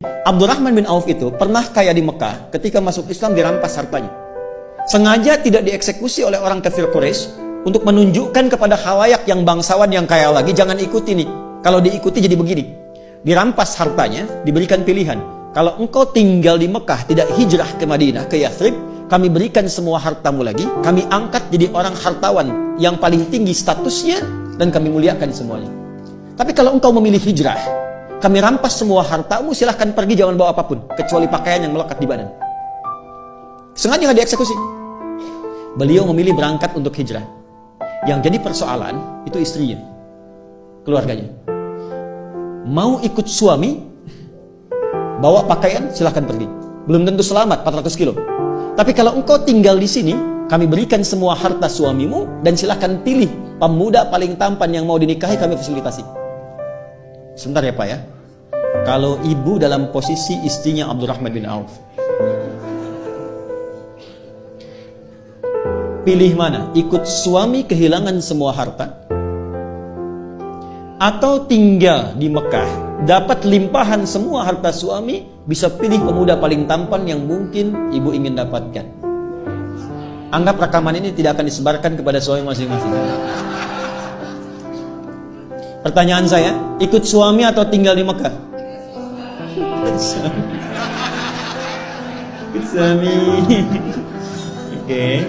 Abdurrahman bin Auf itu pernah kaya di Mekah, ketika masuk Islam dirampas hartanya. Sengaja tidak dieksekusi oleh orang kafir Quraisy untuk menunjukkan kepada khalayak yang bangsawan yang kaya lagi, jangan ikuti nih. Kalau diikuti jadi begini. Dirampas hartanya, diberikan pilihan. Kalau engkau tinggal di Mekah, tidak hijrah ke Madinah, ke Yathrib, kami berikan semua hartamu lagi, kami angkat jadi orang hartawan yang paling tinggi statusnya, dan kami muliakan semuanya. Tapi kalau engkau memilih hijrah, kami rampas semua hartamu, silahkan pergi, jangan bawa apapun, kecuali pakaian yang melekat di badan. Sengaja nggak dieksekusi. Beliau memilih berangkat untuk hijrah. Yang jadi persoalan, itu istrinya, keluarganya. Mau ikut suami, bawa pakaian, silahkan pergi. Belum tentu selamat, 400 kilo. Tapi kalau engkau tinggal di sini, kami berikan semua harta suamimu, dan silahkan pilih pemuda paling tampan yang mau dinikahi, kami fasilitasi. Sebentar ya Pak ya. Kalau ibu dalam posisi istrinya Abdurrahman bin Auf, pilih mana? Ikut suami kehilangan semua harta, atau tinggal di Mekah dapat limpahan semua harta suami, bisa pilih pemuda paling tampan yang mungkin ibu ingin dapatkan. Anggap rekaman ini tidak akan disebarkan kepada suami masing-masing. Pertanyaan saya, ikut suami atau tinggal di Mekah? Ikut suami. Oke.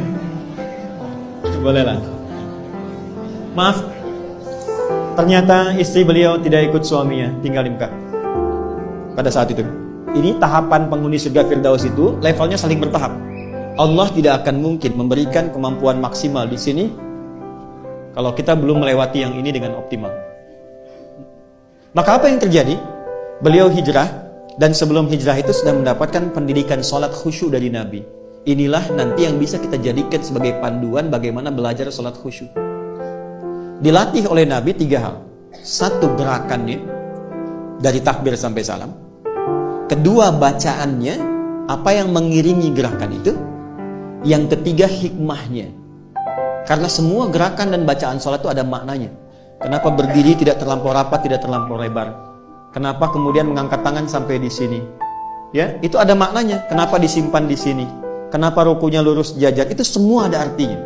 Bolehlah. Maaf, ternyata istri beliau tidak ikut suaminya, tinggal di Mekah pada saat itu. Ini tahapan penghuni surga Firdaus itu levelnya saling bertahap. Allah tidak akan mungkin memberikan kemampuan maksimal di sini kalau kita belum melewati yang ini dengan optimal. Maka apa yang terjadi? Beliau hijrah, dan sebelum hijrah itu sudah mendapatkan pendidikan sholat khusyuk dari Nabi. Inilah nanti yang bisa kita jadikan sebagai panduan bagaimana belajar sholat khusyuk. Dilatih oleh Nabi 3 hal. 1, gerakannya dari takbir sampai salam. 2, bacaannya, apa yang mengiringi gerakan itu. Yang 3, hikmahnya. Karena semua gerakan dan bacaan sholat itu ada maknanya. Kenapa berdiri tidak terlampau rapat, tidak terlampau lebar? Kenapa kemudian mengangkat tangan sampai di sini? Ya, itu ada maknanya. Kenapa disimpan di sini? Kenapa rukunya lurus jajar? Itu semua ada artinya.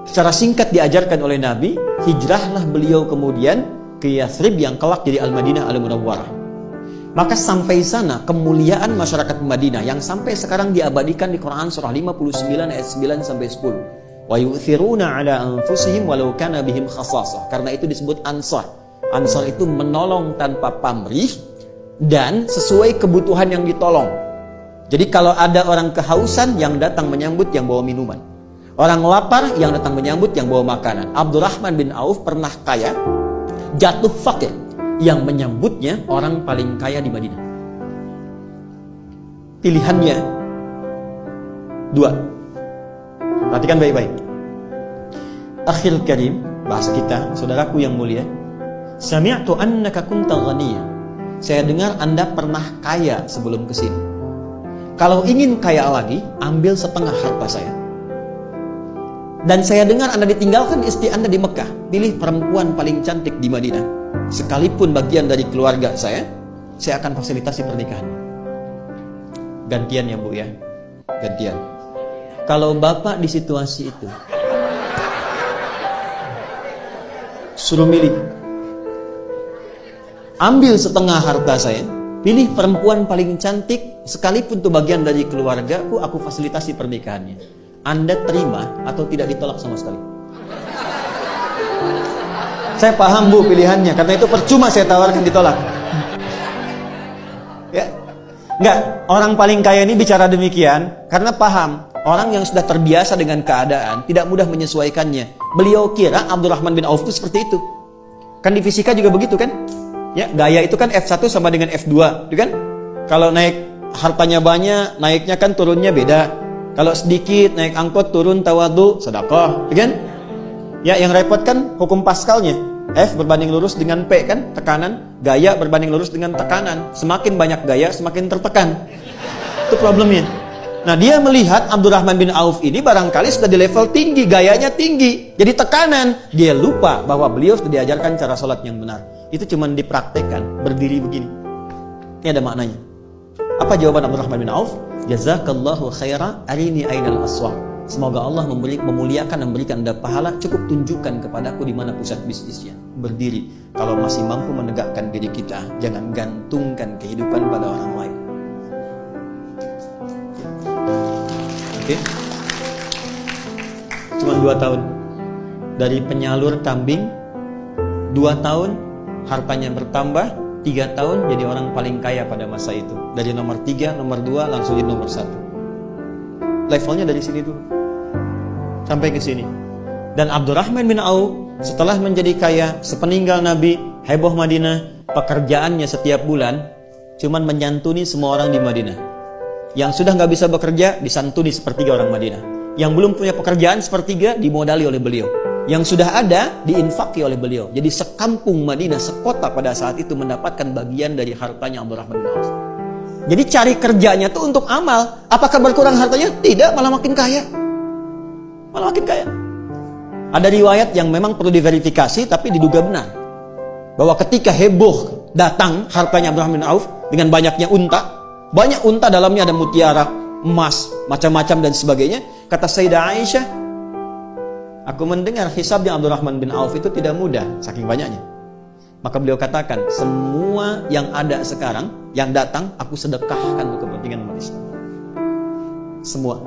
Secara singkat diajarkan oleh Nabi, hijrahlah beliau kemudian ke Yathrib yang kelak jadi Al-Madinah Al-Munawwarah. Maka sampai sana kemuliaan masyarakat Madinah yang sampai sekarang diabadikan di Quran surah 59 ayat 9 sampai 10. Wa yu'thiruna ala anfusihim walau kana bihim khasasah. Karena itu disebut ansar. Ansar itu menolong tanpa pamrih dan sesuai kebutuhan yang ditolong. Jadi kalau ada orang kehausan, yang datang menyambut yang bawa minuman. Orang lapar, yang datang menyambut yang bawa makanan. Abdurrahman bin Auf pernah kaya, jatuh fakir, yang menyambutnya orang paling kaya di Madinah. Pilihannya 2. Perhatikan baik-baik. Akhil karim, bahas kita, saudaraku yang mulia. Sami'tu annaka kunta ghaniyya. Saya dengar Anda pernah kaya sebelum kesini. Kalau ingin kaya lagi, ambil setengah harta saya. Dan saya dengar Anda ditinggalkan istri Anda di Mekah. Pilih perempuan paling cantik di Madinah. Sekalipun bagian dari keluarga saya akan fasilitasi pernikahan. Gantian ya Bu ya, gantian. Kalau Bapak di situasi itu, suruh milih. Ambil setengah harta saya, pilih perempuan paling cantik, sekalipun itu bagian dari keluarga, aku fasilitasi pernikahannya. Anda terima atau tidak ditolak sama sekali? Saya paham Bu pilihannya, karena itu percuma saya tawarkan ditolak. Ya, enggak, orang paling kaya ini bicara demikian karena paham. Orang yang sudah terbiasa dengan keadaan tidak mudah menyesuaikannya. Beliau kira Abdurrahman bin Auf itu seperti itu. Kan di fisika juga begitu kan? Ya, gaya itu kan F1 sama dengan F2, gitu kan? Kalau naik hartanya banyak, naiknya kan turunnya beda. Kalau sedikit naik angkot turun tawadu, sedekah, gitu kan? Ya, yang repot kan hukum Pascalnya. F berbanding lurus dengan P kan, tekanan. Gaya berbanding lurus dengan tekanan. Semakin banyak gaya, semakin tertekan. Itu problemnya. Nah, dia melihat Abdurrahman bin Auf ini barangkali sudah di level tinggi, gayanya tinggi, jadi tekanan. Dia lupa bahwa beliau sudah diajarkan cara sholat yang benar. Itu cuma dipraktekkan, berdiri begini. Ini ada maknanya. Apa jawaban Abdurrahman bin Auf? Jazakallahu khaira arini ainal aswaq. Semoga Allah memuliakan dan memberikan Anda pahala. Cukup tunjukkan kepadaku di mana pusat bisnisnya. Berdiri. Kalau masih mampu menegakkan diri kita, jangan gantungkan kehidupan pada orang lain. Oke? Cuma 2 tahun. Dari penyalur kambing, 2 tahun hartanya bertambah, 3 tahun jadi orang paling kaya pada masa itu. Dari nomor 3, nomor 2 langsung jadi nomor 1. Levelnya dari sini dulu sampai ke sini. Dan Abdurrahman bin Auf setelah menjadi kaya, sepeninggal Nabi, heboh Madinah, pekerjaannya setiap bulan cuman menyantuni semua orang di Madinah. Yang sudah nggak bisa bekerja disantuni sepertiga orang Madinah. Yang belum punya pekerjaan sepertiga dimodali oleh beliau. Yang sudah ada diinfaki oleh beliau. Jadi sekampung Madinah, sekota pada saat itu mendapatkan bagian dari hartanya Abdurrahman bin Auf. Jadi cari kerjanya tuh untuk amal. Apakah berkurang hartanya? Tidak, malah makin kaya. Malah makin kaya. Ada riwayat yang memang perlu diverifikasi tapi diduga benar. Bahwa ketika heboh datang hartanya Abdurrahman bin Auf dengan banyaknya unta, banyak unta dalamnya ada mutiara, emas, macam-macam dan sebagainya. Kata Sayyidah Aisyah, aku mendengar hisabnya Abdurrahman bin Auf itu tidak mudah, saking banyaknya. Maka beliau katakan, semua yang ada sekarang, yang datang, aku sedekahkan untuk kepentingan umat Islam. Semua.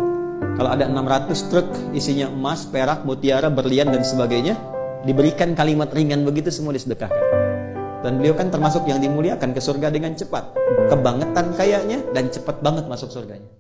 Kalau ada 600 truk isinya emas, perak, mutiara, berlian dan sebagainya, diberikan kalimat ringan begitu semua disedekahkan. Dan beliau kan termasuk yang dimuliakan ke surga dengan cepat. Kebangetan kayanya dan cepat banget masuk surganya.